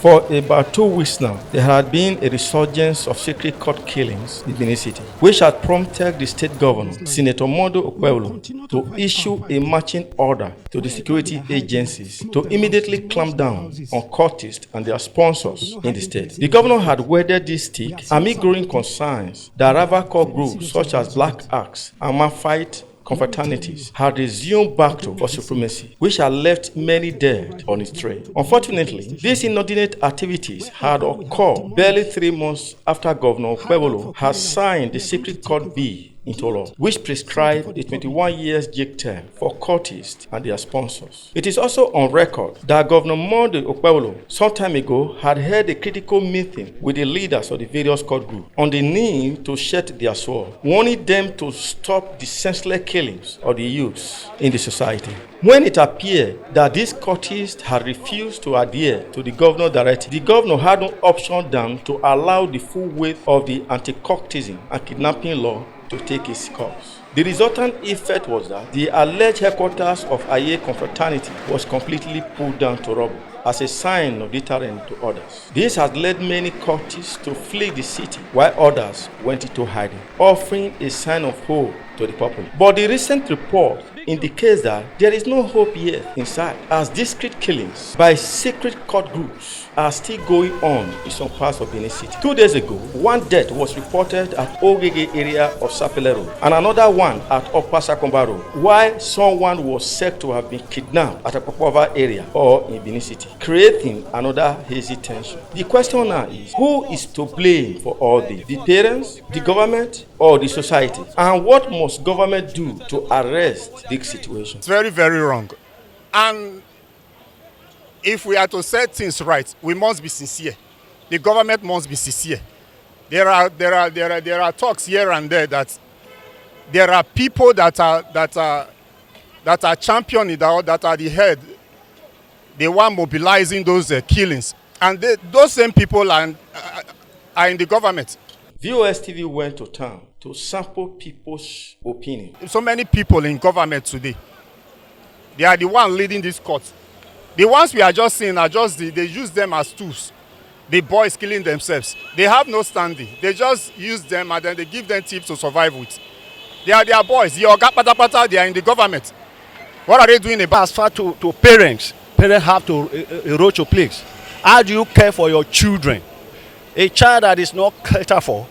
For about 2 weeks now, there had been a resurgence of secret court killings in Benin City, which had prompted the state governor, Senator Okpebholo, to issue a marching order to the security agencies to immediately clamp down on cultists and their sponsors in the state. The governor had wielded this stick amid growing concerns that rival cult groups such as Black Axe and Mafite confraternities had resumed battle for supremacy, which had left many dead on its trail. Unfortunately, these inordinate activities had occurred barely 3 months after Governor Okpebholo had signed the secret court bill into law, which prescribed a 21 years jail term for cultists and their sponsors. It is also on record that Governor Okpebholo some time ago had held a critical meeting with the leaders of the various cult groups on the need to shed their sword, warning them to stop the senseless killings of the youths in the society. When it appeared that these cultists had refused to adhere to the governor's directive, the governor had no option than to allow the full weight of the anti-cultism and kidnapping law to take its course. The resultant effect was that the alleged headquarters of Aye confraternity was completely pulled down to rubble as a sign of deterrent to others. This has led many cultists to flee the city, while others went into hiding, offering a sign of hope to the populace. But the recent report indicates that there is no hope yet in sight, as discreet killings by secret cult groups are still going on in some parts of Benin City. 2 days ago, one death was reported at Ogege area of Sapele Road and another one at Upper Sakomba Road, while someone was said to have been kidnapped at Okpebholo area or in Benin City, creating another hazy tension. The question now is, who is to blame for all this? The parents, the government, or the society? And what must government do to arrest this situation? It's very, very wrong. And if we are to set things right, we must be sincere. The government must be sincere. There are talks here and there that there are people that are championing that are the head. They were mobilizing those killings, and those same people are in the government. VOS TV went to town to sample people's opinion. So many people in government today, they are the ones leading this court. The ones we are just seeing are just they use them as tools. The boys killing themselves. They have no standing. They just use them and then they give them tips to survive with. They are their boys. The Oga Patapata, they are in the government. What are they doing about? As far to parents, parents have a role to play. How do you care for your children? A child that is not catered for,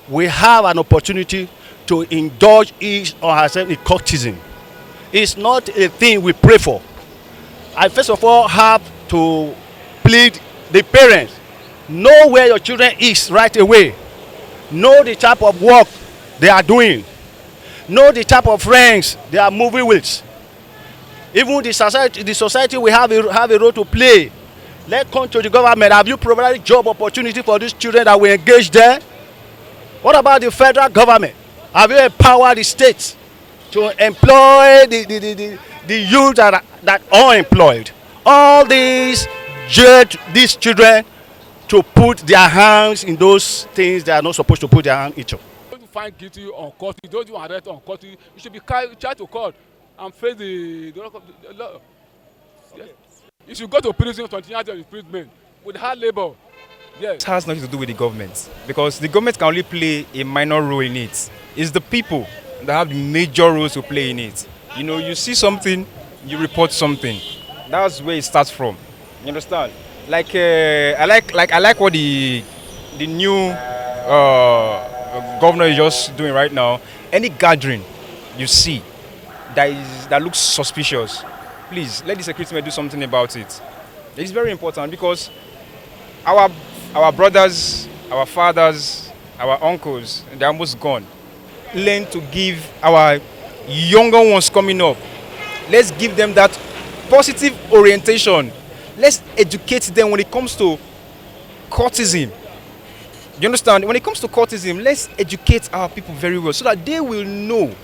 we have an opportunity to indulge his or herself in cultism. It's not a thing we pray for. I first of all have to plead the parents. Know where your children is right away. Know the type of work they are doing. Know the type of friends they are moving with. Even the society will have a role to play. Let's come to the government. Have you provided job opportunity for these children that will engage there? What about the federal government? Have you empowered the states to employ the youth that are unemployed? All these children to put their hands in those things they are not supposed to put their hand into. Don't find guilty on court. Don't you arrest on court. You should be charged to court and face the law. Yes. You should go to prison 20 years of imprisonment with hard labor. Yes. It has nothing to do with the government, because the government can only play a minor role in it. It's the people that have the major roles to play in it. You know, you see something, you report something. That's where it starts from. You understand? Like I like what the new governor is just doing right now. Any gathering you see that looks suspicious, please let the security men do something about it. It's very important, because our brothers, our fathers, our uncles, they're almost gone. Learn to give our younger ones coming up. Let's give them that positive orientation. Let's educate them when it comes to cultism. You understand? When it comes to cultism, let's educate our people very well so that they will know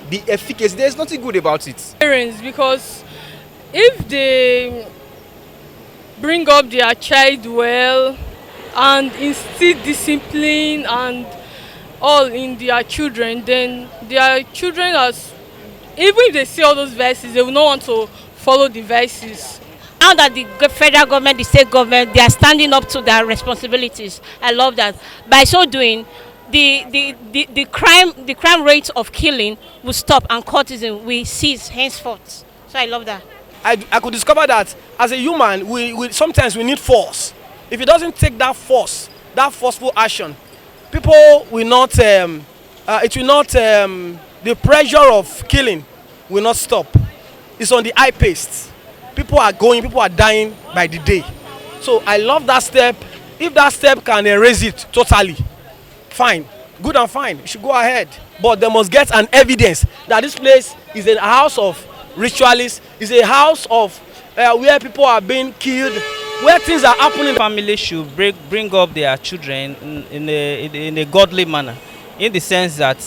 the efficacy. There's nothing good about it. Parents, because if they bring up their child well and instill discipline and all in their children, then their children, as even if they see all those verses, they will not want to follow the verses. Now that the federal government, the state government, they are standing up to their responsibilities. I love that. By so doing, the crime rate of killing will stop and cultism will cease henceforth. So I love that. I could discover that as a human, we sometimes we need force. If it doesn't take that force, that forceful action, people will not. It will not. The pressure of killing will not stop. It's on the high pace. People are going. People are dying by the day. So I love that step. If that step can erase it totally, fine, good and fine. You should go ahead. But they must get an evidence that this place is a house of ritualists, is a house of where people are being killed, where things are happening. Families should bring up their children in a godly manner, in the sense that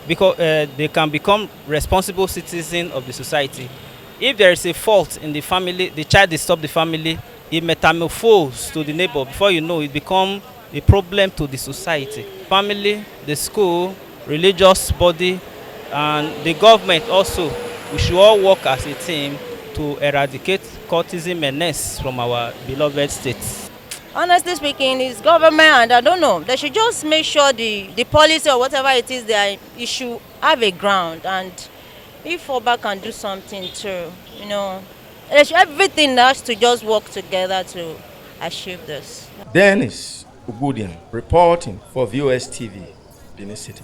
because they can become responsible citizens of the society. If there is a fault in the family, the child disturbs the family, it metamorphoses to the neighbor. Before you know, it becomes a problem to the society. Family, the school, religious body, and the government also. We should all work as a team to eradicate cultism menace from our beloved states. Honestly speaking, it's government, and I don't know. They should just make sure the policy or whatever it is they issue have a ground. And if Oba can do something too, everything has to just work together to achieve this. Dennis Ugudian reporting for VOS TV, Benin City.